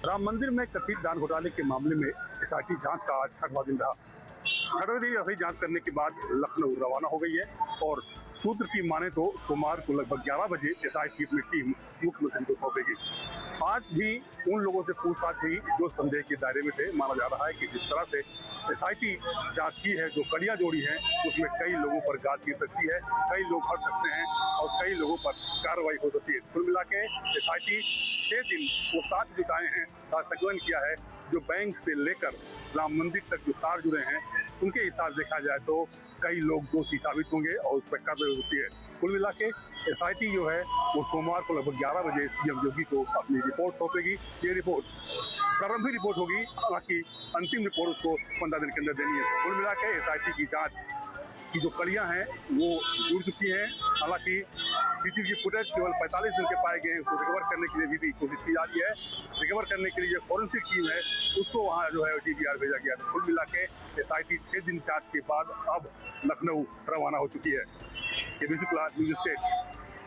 राम मंदिर में कथित दान घोटाले के मामले में एसआईटी जांच का आज 6वां दिन रहा। 6वें दिन असली जांच करने के बाद लखनऊ रवाना हो गई है और सूत्र की माने तो सोमवार को लगभग 11 बजे एसआईटी अपनी टीम मुख्यमंत्री को सौंपेगी। आज भी उन लोगों से पूछताछ हुई जो संदेह के दायरे में थे। माना जा रहा है कि जिस तरह से एसआईटी जांच की है, जो कड़ियां जोड़ी हैं, उसमें कई लोगों पर गाज गिर सकती है, कई लोग हट सकते हैं और कई लोगों पर कार्रवाई हो सकती है। कुल मिला के एसआईटी 6 दिन वो साक्ष्य जुटाए हैं, संकलन किया है। जो बैंक से लेकर राम मंदिर तक जो तार जुड़े हैं, उनके हिसाब से देखा जाए तो कई लोग दोषी साबित होंगे और उस पर कार्रवाई होती है। कुल मिला के एसआईटी जो है वो सोमवार को लगभग 11 बजे सीएम योगी को अपनी रिपोर्ट सौंपेगी। ये रिपोर्ट प्रारंभिक रिपोर्ट होगी, हालांकि अंतिम रिपोर्ट उसको 15 दिन के अंदर देनी है। कुल मिला के एसआईटी की जांच की जो कड़ियां हैं वो जुड़ चुकी हैं। हालांकि सीसीटीवी फुटेज केवल 45 दिन के पाए गए, उसको रिकवर करने के लिए भी कोशिश की जा रही है। रिकवर करने के लिए जो फॉरेंसिक टीम है उसको वहाँ जो है डीवीआर भेजा गया। कुल मिला के एसआईटी 6 दिन जांच के बाद अब लखनऊ रवाना हो चुकी है। ये Shukla, news state,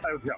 Ayodhya.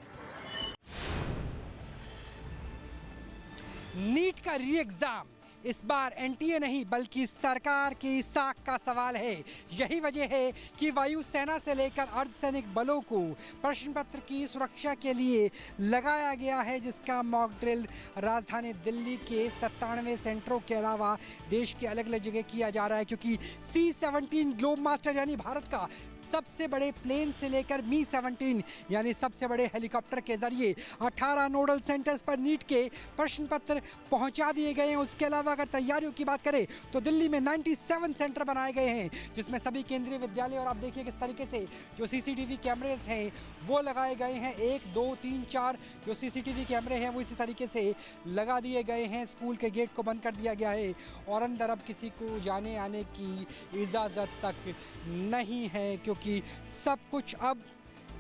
NEET का री एग्जाम इस बार एनटीए नहीं बल्कि सरकार की साख का सवाल है। यही वजह है कि वायुसेना से लेकर अर्धसैनिक बलों को प्रश्न पत्र की सुरक्षा के लिए लगाया गया है, जिसका मॉक ड्रिल राजधानी दिल्ली के 97 सेंटरों के अलावा देश के अलग अलग जगह किया जा रहा है। क्योंकि C-17 ग्लोब मास्टर यानी भारत का सबसे बड़े प्लेन से लेकर Mi-17 यानी सबसे बड़े हेलीकॉप्टर के जरिए 18 नोडल सेंटर्स पर नीट के प्रश्न पत्र पहुंचा दिए गए हैं। उसके अलावा अगर तैयारियों की बात करें तो दिल्ली में 97 सेंटर बनाए गए हैं, जिसमें सभी केंद्रीय विद्यालय और आप देखिए किस तरीके से जो सीसीटीवी कैमरेज हैं वो लगाए गए हैं। 1, 2, 3, 4 जो सीसीटीवी कैमरे हैं वो इसी तरीके से लगा दिए गए हैं। स्कूल के गेट को बंद कर दिया गया है और अंदर अब किसी को जाने आने की इजाज़त तक नहीं है, क्योंकि सब कुछ अब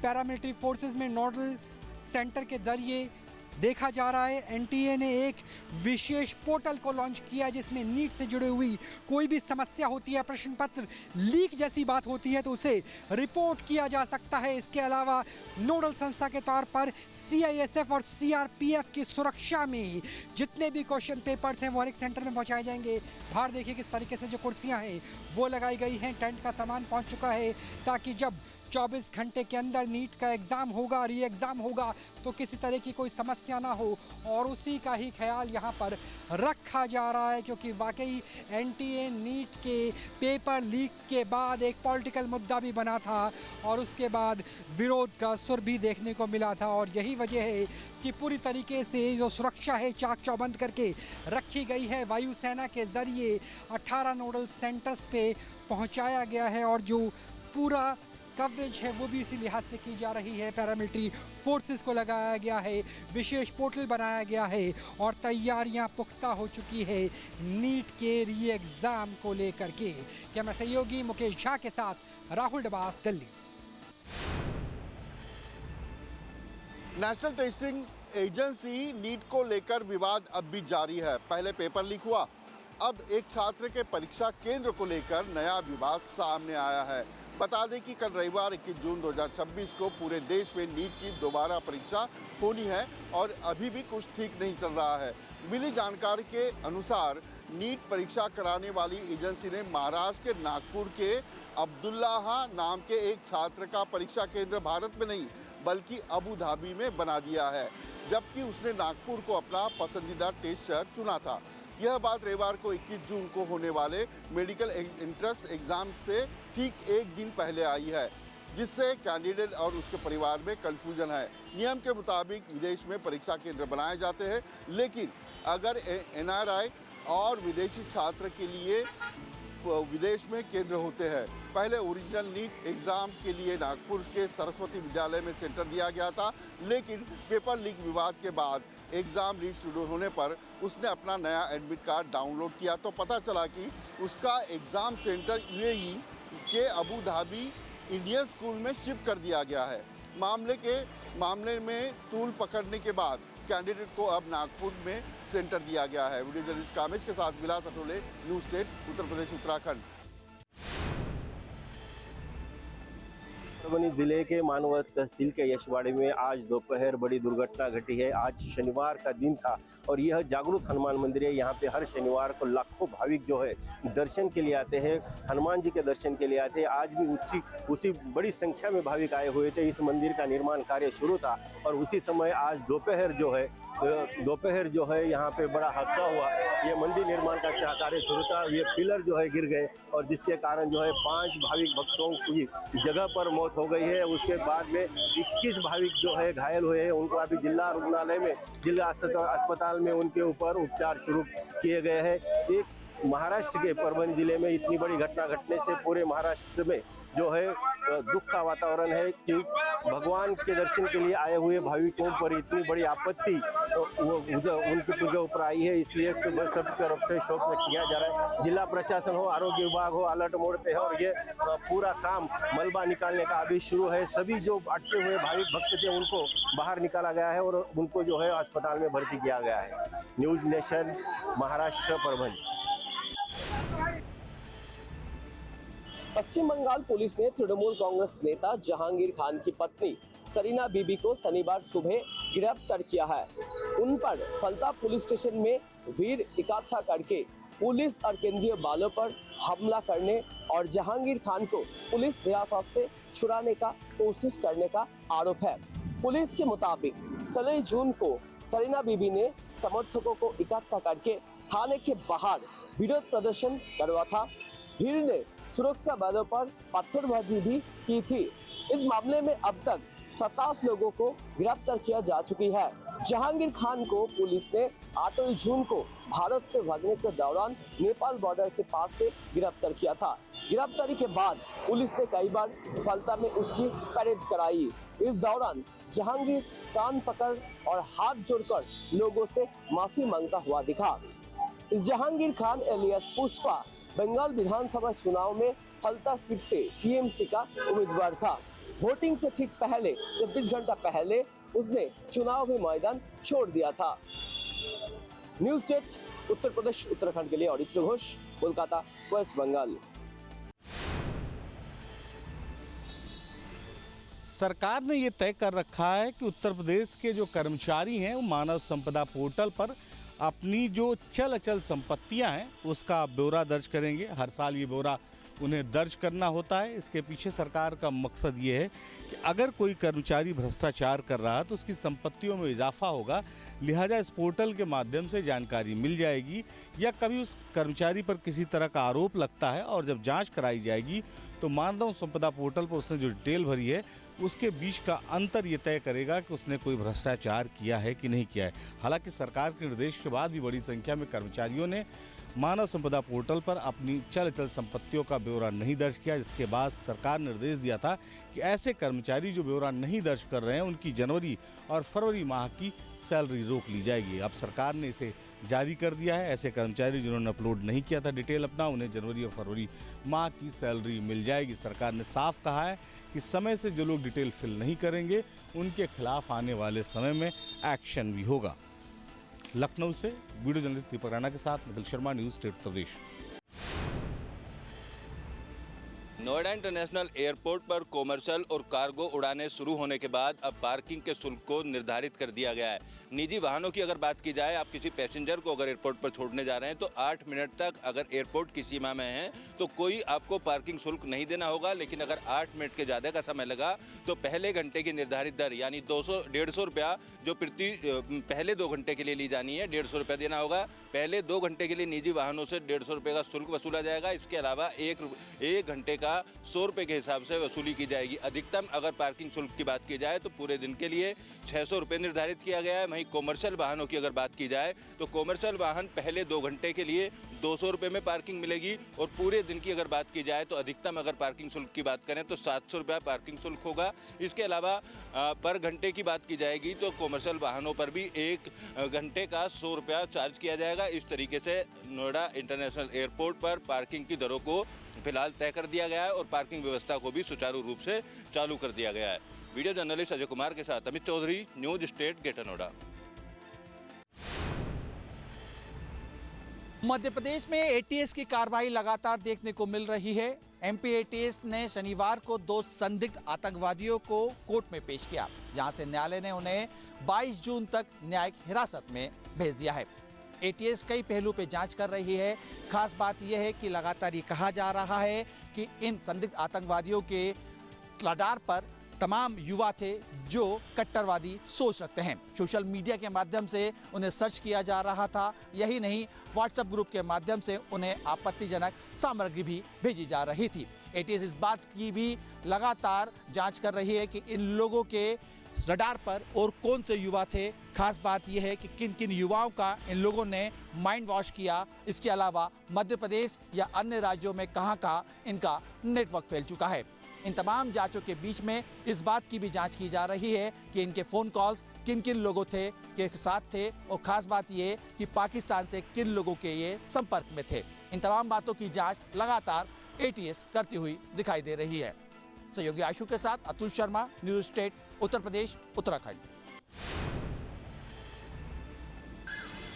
पैरामिलिट्री फोर्सेस में नोडल सेंटर के जरिए देखा जा रहा है। एनटीए ने एक विशेष पोर्टल को लॉन्च किया जिसमें नीट से जुड़ी हुई कोई भी समस्या होती है, प्रश्न पत्र लीक जैसी बात होती है तो उसे रिपोर्ट किया जा सकता है। इसके अलावा नोडल संस्था के तौर पर CISF और CRPF की सुरक्षा में जितने भी क्वेश्चन पेपर्स हैं वो हर एक सेंटर में पहुंचाए जाएंगे। बाहर देखिए किस तरीके से जो कुर्सियां हैं वो लगाई गई हैं, टेंट का सामान पहुंच चुका है ताकि जब 24 घंटे के अंदर नीट का एग्ज़ाम होगा, री एग्ज़ाम होगा तो किसी तरह की कोई समस्या ना हो, और उसी का ही ख्याल यहाँ पर रखा जा रहा है। क्योंकि वाकई एनटीए नीट के पेपर लीक के बाद एक पॉलिटिकल मुद्दा भी बना था और उसके बाद विरोध का सुर भी देखने को मिला था, और यही वजह है कि पूरी तरीके से जो सुरक्षा है चाक चौबंद करके रखी गई है। वायुसेना के ज़रिए 18 नोडल सेंटर्स पे पहुँचाया गया है और जो पूरा कवरेज है वो भी इसी लिहाज से की जा रही है। पैरामिलिट्री फोर्सेस को लगाया गया है, विशेष पोर्टल बनाया गया है और तैयारियां पुख्ता हो चुकी है नीट के री एग्ज़ाम को लेकर के। कैमरा सहयोगी मुकेश झा के साथ Rahul Dabas, Delhi. National Testing Agency NEET को लेकर विवाद अब भी जारी है। पहले पेपर लीक हुआ, अब एक छात्र के परीक्षा केंद्र को लेकर नया विवाद सामने आया है। बता दें कि कल रविवार 21 जून 2026 को पूरे देश में नीट की दोबारा परीक्षा होनी है और अभी भी कुछ ठीक नहीं चल रहा है। मिली जानकारी के अनुसार नीट परीक्षा कराने वाली एजेंसी ने महाराष्ट्र के नागपुर के अब्दुल्लाह नाम के एक छात्र का परीक्षा केंद्र भारत में नहीं बल्कि अबू धाबी में बना दिया है, जबकि उसने नागपुर को अपना पसंदीदा टेस्ट शहर चुना था। यह बात रविवार को 21 जून को होने वाले मेडिकल एंट्रेंस एग्जाम से ठीक एक दिन पहले आई है, जिससे कैंडिडेट और उसके परिवार में कंफ्यूजन है। नियम के मुताबिक विदेश में परीक्षा केंद्र बनाए जाते हैं, लेकिन अगर NRI और विदेशी छात्र के लिए विदेश में केंद्र होते हैं। पहले ओरिजिनल नीट एग्ज़ाम के लिए नागपुर के सरस्वती विद्यालय में सेंटर दिया गया था, लेकिन पेपर लीक विवाद के बाद एग्ज़ाम रीशेड्यूल होने पर उसने अपना नया एडमिट कार्ड डाउनलोड किया तो पता चला कि उसका एग्ज़ाम सेंटर UAE के अबू धाबी इंडियन स्कूल में शिफ्ट कर दिया गया है। मामले में तूल पकड़ने के बाद कैंडिडेट को अब नागपुर में सेंटर दिया गया है। वीडियो जर्नलिस्ट कामेश के साथ विलास अटोले, न्यूज़ स्टेट, उत्तर प्रदेश, उत्तराखंड। परभनी जिले के मानवत तहसील के यशवाड़ी में आज दोपहर बड़ी दुर्घटना घटी है। आज शनिवार का दिन था और यह जागरूक हनुमान मंदिर है। यहाँ पे हर शनिवार को लाखों भाविक जो है दर्शन के लिए आते हैं, हनुमान जी के दर्शन के लिए आते हैं। आज भी उसी बड़ी संख्या में भाविक आए हुए थे। इस मंदिर का निर्माण कार्य शुरू था और उसी समय आज दोपहर जो है यहाँ पे बड़ा हादसा हुआ। ये मंदिर निर्माण का कार्य शुरू था, ये पिलर जो है गिर गए और जिसके कारण जो है 5 भाविक भक्तों की जगह पर मौत हो गई है। उसके बाद में 21 भाविक जो है घायल हुए हैं। उनको अभी जिला रुग्णालय में, जिला अस्पताल में उनके ऊपर उपचार शुरू किए गए हैं। एक महाराष्ट्र के परभनी जिले में इतनी बड़ी घटना घटने से पूरे महाराष्ट्र में जो है दुख का वातावरण है कि भगवान के दर्शन के लिए आए हुए भाविकों पर इतनी बड़ी आपत्ति उनके ऊपर आई है। इसलिए सब तरफ से शोक व्यक्त किया जा रहा है। जिला प्रशासन हो, आरोग्य विभाग हो, अलर्ट मोड पे है और ये पूरा काम मलबा निकालने का अभी शुरू है। सभी जो अटके हुए भाविक भक्त थे उनको बाहर निकाला गया है और उनको जो है अस्पताल में भर्ती किया गया है। News Nation, Maharashtra, Parbhani. Paschim Bangal police ने तृणमूल कांग्रेस नेता जहांगीर खान की पत्नी सरीना बीबी को शनिवार सुबह गिरफ्तार किया है। उन पर फलता पुलिस स्टेशन में भीड़ इकट्ठा करके पुलिस और केंद्रीय बालों पर हमला करने और जहांगीर खान को पुलिस हिरासत से छुड़ाने का कोशिश करने का आरोप है। पुलिस के मुताबिक 16 जून को सरीना बीबी ने समर्थकों को इकट्ठा करके थाने के बाहर विरोध प्रदर्शन करवा था। भीड़ ने सुरक्षा बलों पर पत्थरबाजी भी की थी। इस मामले में अब तक 27 लोगों को गिरफ्तार किया जा चुकी है। जहांगीर खान को पुलिस ने 8 जून को भारत से भागने के दौरान नेपाल बॉर्डर के पास से गिरफ्तार किया था। गिरफ्तारी के बाद पुलिस ने कई बार फलता में उसकी परेड कराई। इस दौरान जहांगीर कान पकड़ और हाथ जोड़कर लोगों से माफी मांगता हुआ दिखा। इस जहांगीर खान एलियास पुष्पा बंगाल विधानसभा चुनाव में फलता सीट से टीएमसी का उम्मीदवार था। वोटिंग से ठीक पहले 24 घंटा पहले उसने चुनावी मैदान छोड़ दिया था। न्यूज डेस्क, उत्तर प्रदेश उत्तराखंड के लिए ऑडिटर घोष, कोलकाता, वेस्ट बंगाल। सरकार ने ये तय कर रखा है कि उत्तर प्रदेश के जो कर्मचारी हैं वो मानव संपदा पोर्टल पर अपनी जो चल अचल संपत्तियां हैं उसका ब्यौरा दर्ज करेंगे। हर साल ये ब्यौरा उन्हें दर्ज करना होता है। इसके पीछे सरकार का मकसद ये है कि अगर कोई कर्मचारी भ्रष्टाचार कर रहा है तो उसकी संपत्तियों में इजाफा होगा। लिहाजा इस पोर्टल के माध्यम से जानकारी मिल जाएगी या कभी उस कर्मचारी पर किसी तरह का आरोप लगता है और जब जांच कराई जाएगी तो मानव संपदा पोर्टल पर उसने जो डिटेल भरी है उसके बीच का अंतर ये तय करेगा कि उसने कोई भ्रष्टाचार किया है कि नहीं किया है। हालांकि सरकार के निर्देश के बाद भी बड़ी संख्या में कर्मचारियों ने मानव संपदा पोर्टल पर अपनी चल अचल संपत्तियों का ब्यौरा नहीं दर्ज किया, जिसके बाद सरकार ने निर्देश दिया था कि ऐसे कर्मचारी जो ब्यौरा नहीं दर्ज कर रहे हैं उनकी जनवरी और फरवरी माह की सैलरी रोक ली जाएगी। अब सरकार ने इसे जारी कर दिया है। ऐसे कर्मचारी जिन्होंने अपलोड नहीं किया था डिटेल अपना, उन्हें जनवरी और फरवरी माह की सैलरी मिल जाएगी। सरकार ने साफ कहा है कि समय से जो लोग डिटेल फिल नहीं करेंगे उनके खिलाफ आने वाले समय में एक्शन भी होगा। लखनऊ से वीडियो जर्नलिस्ट दीपक राणा के साथ Nikhil Sharma, news state Uttar Pradesh. Noida international airport पर कॉमर्शियल और कार्गो उड़ानें शुरू होने के बाद अब पार्किंग के शुल्क को निर्धारित कर दिया गया है। निजी वाहनों की अगर बात की जाए, आप किसी पैसेंजर को अगर एयरपोर्ट पर छोड़ने जा रहे हैं तो 8 मिनट तक अगर एयरपोर्ट की सीमा में है तो कोई आपको पार्किंग शुल्क नहीं देना होगा। लेकिन अगर 8 मिनट के ज़्यादा का समय लगा तो पहले घंटे की निर्धारित दर यानी 150 रुपया जो पहले 2 घंटे के लिए ली जानी है 150 रुपया देना होगा। पहले 2 घंटे के लिए निजी वाहनों से 150 रुपये का शुल्क वसूला जाएगा। इसके अलावा एक घंटे का 100 रुपये के हिसाब से वसूली की जाएगी। अधिकतम अगर पार्किंग शुल्क की बात की जाए तो पूरे दिन के लिए 600 रुपये निर्धारित किया गया है। वहीं कॉमर्शियल वाहनों की अगर बात की जाए तो कॉमर्शियल वाहन पहले 2 घंटे के लिए 200 रुपये में पार्किंग मिलेगी और पूरे दिन की अगर बात की जाए तो अधिकतम अगर पार्किंग शुल्क की बात करें तो 700 रुपया पार्किंग शुल्क होगा। इसके अलावा पर घंटे की बात की जाएगी तो कॉमर्शियल वाहनों पर भी 1 घंटे का 100 रुपया चार्ज किया जाएगा। इस तरीके से नोएडा इंटरनेशनल एयरपोर्ट पर पार्किंग की दरों को फिलहाल तय कर दिया गया है और पार्किंग व्यवस्था को भी सुचारू रूप से चालू कर दिया गया है। वीडियो जर्नलिस्ट अजय कुमार के साथ Amit Chaudhary, News State, Greater Noida. Madhya Pradesh में एटीएस की कार्रवाई लगातार देखने को मिल रही है। एमपी एटीएस ने शनिवार को 2 संदिग्ध आतंकवादियों को कोर्ट में पेश किया, जहां से न्यायालय ने उन्हें 22 जून तक न्यायिक हिरासत में भेज दिया है। एटीएस कई पहलू पे जांच कर रही है। खास बात यह है कि लगातार ये कहा जा रहा है कि इन संदिग्ध आतंकवादियों के रडार पर तमाम युवा थे जो कट्टरवादी सोच रखते हैं। सोशल मीडिया के माध्यम से उन्हें सर्च किया जा रहा था। यही नहीं, व्हाट्सएप ग्रुप के माध्यम से उन्हें आपत्तिजनक सामग्री भी भेजी जा रही थी। एटीएस इस बात की भी लगातार जांच कर रही है कि इन लोगों के रडार पर और कौन से युवा थे। खास बात यह है कि किन किन युवाओं का इन लोगों ने माइंड वॉश किया। इसके अलावा मध्य प्रदेश या अन्य राज्यों में कहां इनका नेटवर्क फैल चुका है। इन तमाम जांचों के बीच में इस बात की भी जांच की जा रही है कि इनके फ़ोन कॉल्स किन किन लोगों के साथ थे और ख़ास बात ये कि पाकिस्तान से किन लोगों के ये संपर्क में थे। इन तमाम बातों की जांच लगातार एटीएस करती हुई दिखाई दे रही है। सहयोगी आशु के साथ अतुल शर्मा, न्यूज़ स्टेट, उत्तर प्रदेश, उत्तराखंड।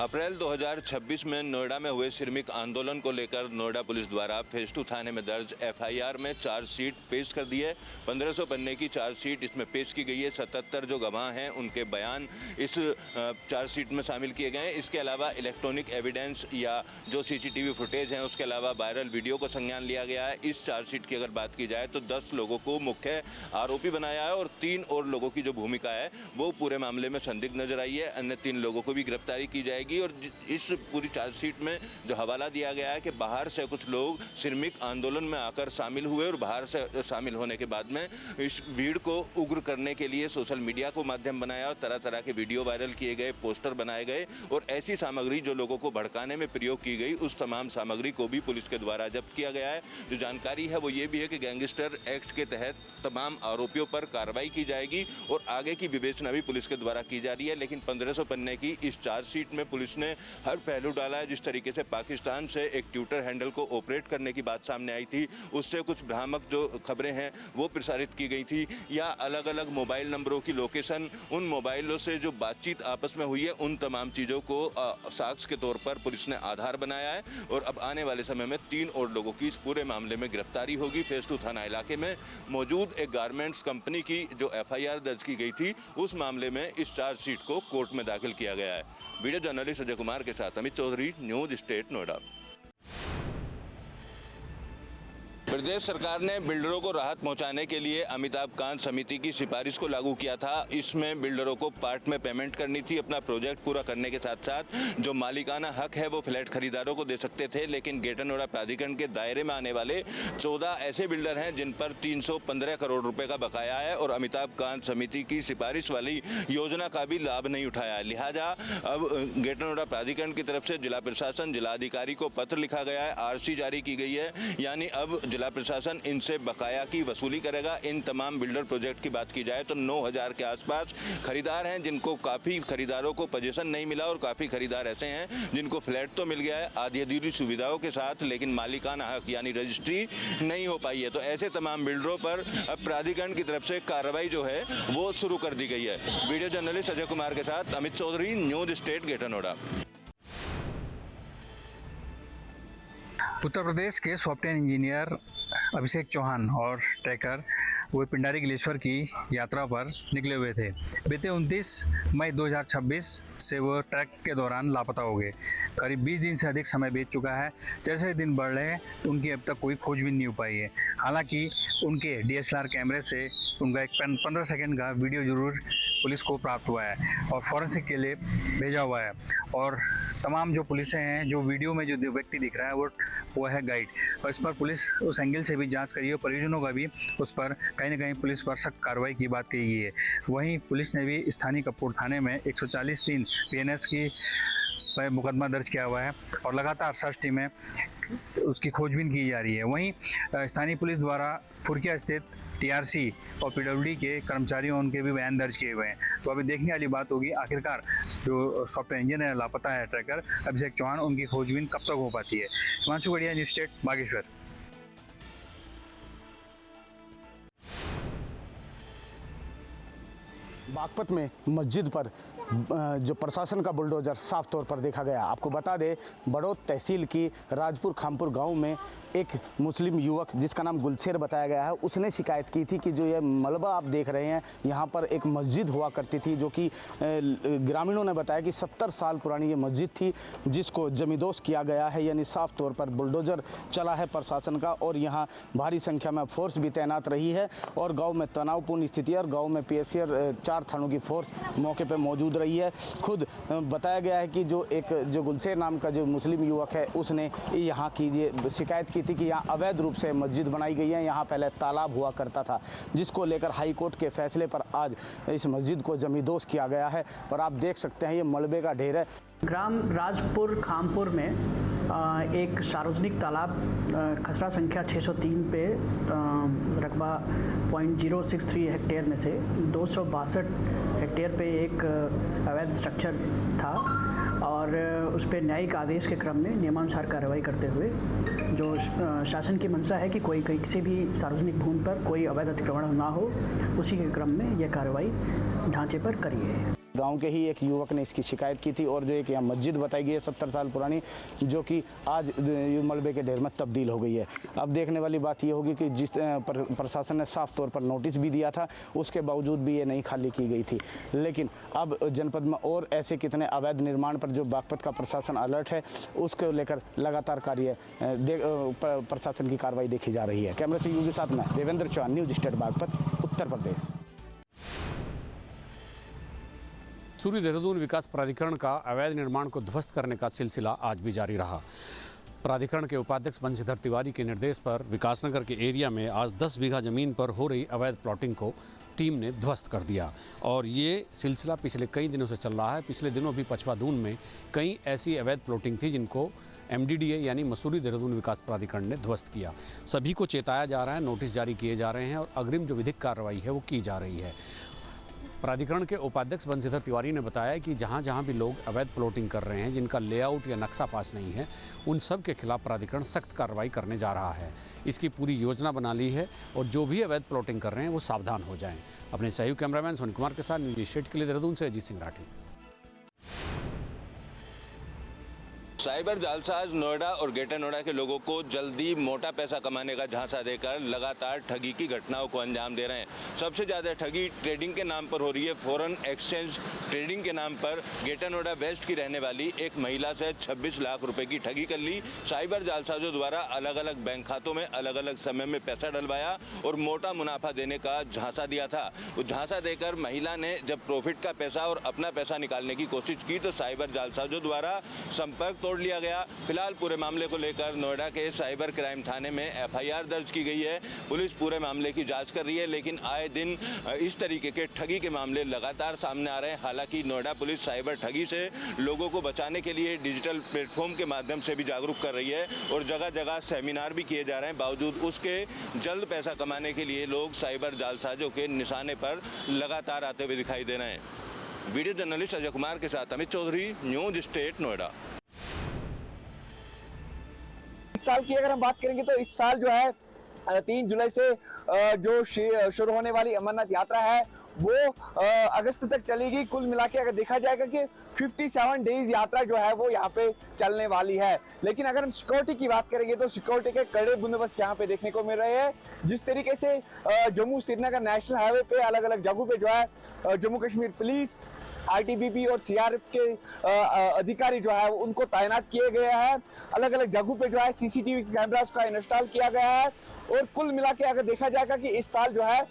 अप्रैल 2026 में नोएडा में हुए श्रमिक आंदोलन को लेकर नोएडा पुलिस द्वारा फेज 2 थाने में दर्ज एफआईआर में चार्जशीट पेश कर दी है। 1500 पन्ने की चार्जशीट इसमें पेश की गई है। 77 जो गवाह हैं उनके बयान इस चार्जशीट में शामिल किए गए हैं। इसके अलावा इलेक्ट्रॉनिक एविडेंस या जो सीसीटीवी फुटेज हैं, उसके अलावा वायरल वीडियो को संज्ञान लिया गया है। इस चार्जशीट की अगर बात की जाए तो 10 लोगों को मुख्य आरोपी बनाया है और 3 और लोगों की जो भूमिका है वो पूरे मामले में संदिग्ध नजर आई है। अन्य 3 लोगों को भी गिरफ्तारी की जाएगी। और इस पूरी चार्जशीट में जो हवाला दिया गया है कि बाहर से कुछ लोग श्रमिक आंदोलन में आकर शामिल हुए और बाहर से शामिल होने के बाद में इस भीड़ को उग्र करने के लिए सोशल मीडिया को माध्यम बनाया और तरह तरह के वीडियो वायरल किए गए, पोस्टर बनाए गए और ऐसी सामग्री जो लोगों को भड़काने में प्रयोग की गई, उस तमाम सामग्री को भी पुलिस के द्वारा जब्त किया गया है। जो जानकारी है वो ये भी है कि गैंगस्टर एक्ट के तहत तमाम आरोपियों पर कार्रवाई की जाएगी और आगे की विवेचना भी पुलिस के द्वारा की जा रही है। लेकिन 1500 पन्ने की इस चार्जशीट में पुलिस ने हर पहलू डाला है। जिस तरीके से पाकिस्तान से एक ट्विटर हैंडल को ऑपरेट करने की बात सामने आई थी, उससे कुछ भ्रामक जो खबरें हैं वो प्रसारित की गई थी, या अलग अलग मोबाइल नंबरों की लोकेशन, उन मोबाइलों से जो बातचीत आपस में हुई है, उन तमाम चीज़ों को साक्ष्य के तौर पर पुलिस ने आधार बनाया है। और अब आने वाले समय में 3 और लोगों की इस पूरे मामले में गिरफ्तारी होगी। फेज 2 थाना इलाके में मौजूद एक गारमेंट्स कंपनी की जो एफआईआर दर्ज की गई थी, उस मामले में इस चार्जशीट को कोर्ट में दाखिल किया गया है। वीडियो जर्नलिस्ट अजय कुमार के साथ अमित चौधरी, न्यूज़ स्टेट, नोएडा। प्रदेश सरकार ने बिल्डरों को राहत पहुंचाने के लिए अमिताभ कांत समिति की सिफारिश को लागू किया था। इसमें बिल्डरों को पार्ट में पेमेंट करनी थी। अपना प्रोजेक्ट पूरा करने के साथ साथ जो मालिकाना हक है वो फ्लैट खरीदारों को दे सकते थे। लेकिन ग्रेटर नोएडा प्राधिकरण के दायरे में आने वाले 14 ऐसे बिल्डर हैं जिन पर 315 करोड़ रुपए का बकाया है और अमिताभ कांत समिति की सिफारिश वाली योजना का भी लाभ नहीं उठाया। लिहाजा अब ग्रेटर नोएडा प्राधिकरण की तरफ से जिला प्रशासन, जिलाधिकारी को पत्र लिखा गया है, आरसी जारी की गई है। यानी अब जिला प्रशासन इनसे बकाया की वसूली करेगा। इन तमाम बिल्डर प्रोजेक्ट की बात की जाए तो 9000 के आसपास खरीदार हैं जिनको काफ़ी खरीदारों को पोजीशन नहीं मिला और काफ़ी खरीदार ऐसे हैं जिनको फ्लैट तो मिल गया है आधी अधूरी सुविधाओं के साथ, लेकिन मालिकाना हक यानी रजिस्ट्री नहीं हो पाई है। तो ऐसे तमाम बिल्डरों पर अब प्राधिकरण की तरफ से कार्रवाई जो है वो शुरू कर दी गई है। वीडियो जर्नलिस्ट अजय कुमार के साथ Amit Chaudhary, News State, Greater Noida. Uttar Pradesh के सॉफ्टवेयर इंजीनियर अभिषेक चौहान और ट्रैकर वो पिंडारी ग्लेश्वर की यात्रा पर निकले हुए थे। बीते 29 मई 2026 से वो ट्रैक के दौरान लापता हो गए। करीब 20 दिन से अधिक समय बीत चुका है। जैसे दिन बढ़ रहे हैं उनकी अब तक कोई खोजबीन नहीं हो पाई है। हालांकि उनके DSLR कैमरे से उनका एक 15 सेकंड का वीडियो जरूर पुलिस को प्राप्त हुआ है और फॉरेंसिक के लिए भेजा हुआ है। और तमाम जो पुलिसें हैं, जो वीडियो में जो व्यक्ति दिख रहा है वो है गाइड, और इस पर पुलिस उस एंगल से भी जांच करी है। परिजनों का भी उस पर कहीं ना कहीं पुलिस पर सख्त कार्रवाई की बात कही गई है। वहीं पुलिस ने भी स्थानीय कपूर थाने में 140(3) PNS की पर मुकदमा दर्ज किया हुआ है और लगातार सर्च टीमें उसकी खोजबीन की जा रही है। वहीं स्थानीय पुलिस द्वारा फुरकिया स्थित TRC और PWD के कर्मचारियों उनके भी बयान दर्ज किए हुए हैं। तो अभी देखने वाली बात होगी आखिरकार जो सॉफ्टवेयर इंजीनियर लापता है ट्रैकर अभिषेक चौहान, उनकी खोजबीन कब तक हो पाती है। हिमांशु गढ़िया, न्यूज़ स्टेट, बागेश्वर। बागपत में मस्जिद पर जो प्रशासन का बुलडोजर साफ तौर पर देखा गया। आपको बता दें, बड़ौद तहसील की राजपुर खामपुर गांव में एक मुस्लिम युवक जिसका नाम गुलशेर बताया गया है, उसने शिकायत की थी कि जो ये मलबा आप देख रहे हैं यहाँ पर एक मस्जिद हुआ करती थी, जो कि ग्रामीणों ने बताया कि 70 साल पुरानी ये मस्जिद थी जिसको जमींदोज किया गया है। यानी साफ तौर पर बुलडोजर चला है प्रशासन का और यहाँ भारी संख्या में फोर्स भी तैनात रही है और गाँव में तनावपूर्ण स्थिति है और गाँव में PSR 4 थानों की फोर्स मौके पर मौजूद रही है। खुद बताया गया है कि जो गुलशेर नाम का जो मुस्लिम युवक है उसने यहाँ की ये शिकायत की थी कि यहाँ अवैध रूप से मस्जिद बनाई गई है। यहाँ पहले तालाब हुआ करता था, जिसको लेकर हाई कोर्ट के फैसले पर आज इस मस्जिद को जमींदोज किया गया है और आप देख सकते हैं ये मलबे का ढेर है। ग्राम राजपुर खामपुर में एक सार्वजनिक तालाब खसरा संख्या 603 पे रकबा 0.063 हेक्टेयर में से 262 हेक्टेयर पे एक अवैध स्ट्रक्चर था और उस पर न्यायिक आदेश के क्रम में नियमानुसार कार्रवाई करते हुए जो शासन की मंशा है कि कोई किसी भी सार्वजनिक भूमि पर कोई अवैध अतिक्रमण ना हो, उसी के क्रम में यह कार्रवाई ढांचे पर करी है। गांव के ही एक युवक ने इसकी शिकायत की थी और जो एक यहाँ मस्जिद बताई गई है 70 साल पुरानी, जो कि आज मलबे के ढेर में तब्दील हो गई है। अब देखने वाली बात ये होगी कि जिस प्रशासन ने साफ तौर पर नोटिस भी दिया था, उसके बावजूद भी ये नहीं खाली की गई थी। लेकिन अब जनपद में और ऐसे कितने अवैध निर्माण पर जो बागपत का प्रशासन अलर्ट है, उसको लेकर लगातार प्रशासन की कार्रवाई देखी जा रही है। कैमरा से के साथ मैं देवेंद्र चौहान, न्यूज स्टेट बागपत, उत्तर प्रदेश। सूरी देहरादून विकास प्राधिकरण का अवैध निर्माण को ध्वस्त करने का सिलसिला आज भी जारी रहा। प्राधिकरण के उपाध्यक्ष बंशीधर तिवारी के निर्देश पर विकासनगर के एरिया में आज 10 बीघा ज़मीन पर हो रही अवैध प्लॉटिंग को टीम ने ध्वस्त कर दिया और ये सिलसिला पिछले कई दिनों से चल रहा है। पिछले दिनों भी पछवादून में कई ऐसी अवैध प्लॉटिंग थी जिनको MDDA यानी मसूरी देहरादून विकास प्राधिकरण ने ध्वस्त किया। सभी को चेताया जा रहा है, नोटिस जारी किए जा रहे हैं और अग्रिम जो विधिक कार्रवाई है वो की जा रही है। प्राधिकरण के उपाध्यक्ष बंशीधर तिवारी ने बताया कि जहां जहां भी लोग अवैध प्लॉटिंग कर रहे हैं, जिनका लेआउट या नक्शा पास नहीं है, उन सब के खिलाफ प्राधिकरण सख्त कार्रवाई करने जा रहा है। इसकी पूरी योजना बना ली है और जो भी अवैध प्लॉटिंग कर रहे हैं वो सावधान हो जाएं। अपने सहयोगी कैमरामैन सोनी कुमार के साथ न्यूज स्टेट के लिए देहरादून से अजीत सिंह राठी। साइबर जालसाज नोएडा और ग्रेटर नोएडा के लोगों को जल्दी मोटा पैसा कमाने का झांसा देकर लगातार ठगी की घटनाओं को अंजाम दे रहे हैं। सबसे ज़्यादा ठगी ट्रेडिंग के नाम पर हो रही है। फॉरेन एक्सचेंज ट्रेडिंग के नाम पर ग्रेटर नोएडा वेस्ट की रहने वाली एक महिला से 26 लाख रुपए की ठगी कर ली। साइबर जालसाजों द्वारा अलग अलग बैंक खातों में अलग अलग समय में पैसा डलवाया और मोटा मुनाफा देने का झांसा दिया था। वो झांसा देकर महिला ने जब प्रॉफिट का पैसा और अपना पैसा निकालने की कोशिश की तो साइबर जालसाजों द्वारा संपर्क तोड़ लिया गया। फिलहाल पूरे मामले को लेकर नोएडा के साइबर क्राइम थाने में FIR दर्ज की गई है। पुलिस पूरे मामले की जांच कर रही है, लेकिन आए दिन इस तरीके के ठगी के मामले लगातार सामने आ रहे हैं। हालांकि नोएडा पुलिस साइबर ठगी से लोगों को बचाने के लिए डिजिटल प्लेटफॉर्म के माध्यम से भी जागरूक कर रही है और जगह जगह सेमिनार भी किए जा रहे हैं। बावजूद उसके जल्द पैसा कमाने के लिए लोग साइबर जालसाजों के निशाने पर लगातार आते हुए दिखाई दे रहे हैं। वीडियो जर्नलिस्ट अजय कुमार के साथ अमित चौधरी, न्यूज स्टेट नोएडा। इस साल की अगर हम बात करेंगे तो इस साल जो है 3 जुलाई से जो शुरू होने वाली अमरनाथ यात्रा है वो अगस्त तक चलेगी। कुल मिला के अगर देखा जाएगा कि 57 डेज यात्रा जो है वो यहाँ पे चलने वाली है। लेकिन अगर हम सिक्योरिटी की बात करेंगे तो सिक्योरिटी के कड़े बंदोबस्त यहाँ पे देखने को मिल रहे हैं। जिस तरीके से जम्मू श्रीनगर नेशनल हाईवे पे अलग अलग जगहों पे जो है जम्मू कश्मीर पुलिस, ITBP और CRF के अधिकारी जो है उनको तैनात किए गए हैं। अलग अलग जगहों पे जो है CCTV कैमरास का इंस्टॉल किया गया है और कुल मिला के अगर देखा जाएगा कि इस साल जो है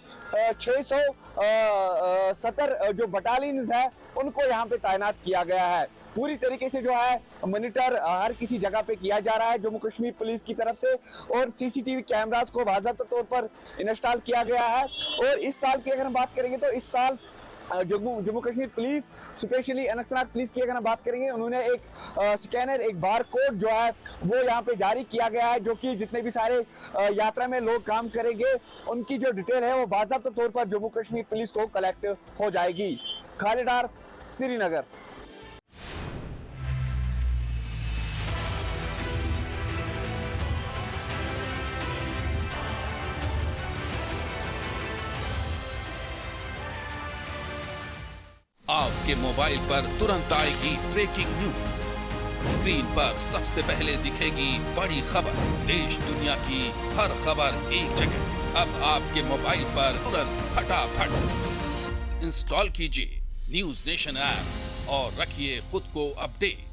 670 जो बटालियंस है उनको यहाँ पे तैनात किया गया है। पूरी तरीके से जो है मॉनिटर हर किसी जगह पे किया जा रहा है जम्मू कश्मीर पुलिस की तरफ से और CCTV कैमरास को बाज़ाब्ता तौर पर इंस्टॉल किया गया है। और इस साल की अगर हम बात करेंगे तो इस साल Jammu Kashmir police, specially Anantnag police की अगर हम बात करेंगे, उन्होंने एक स्कैनर, एक बार कोड जो है वो यहाँ पे जारी किया गया है, जो कि जितने भी सारे यात्रा में लोग काम करेंगे उनकी जो डिटेल है वो बाज़ाब्ता तौर पर जम्मू कश्मीर पुलिस को कलेक्ट हो जाएगी। खालिद डार, श्रीनगर। आपके मोबाइल पर तुरंत आएगी ब्रेकिंग न्यूज। स्क्रीन पर सबसे पहले दिखेगी बड़ी खबर, देश दुनिया की हर खबर एक जगह। अब आपके मोबाइल पर तुरंत फटाफट इंस्टॉल कीजिए न्यूज नेशन ऐप और रखिए खुद को अपडेट।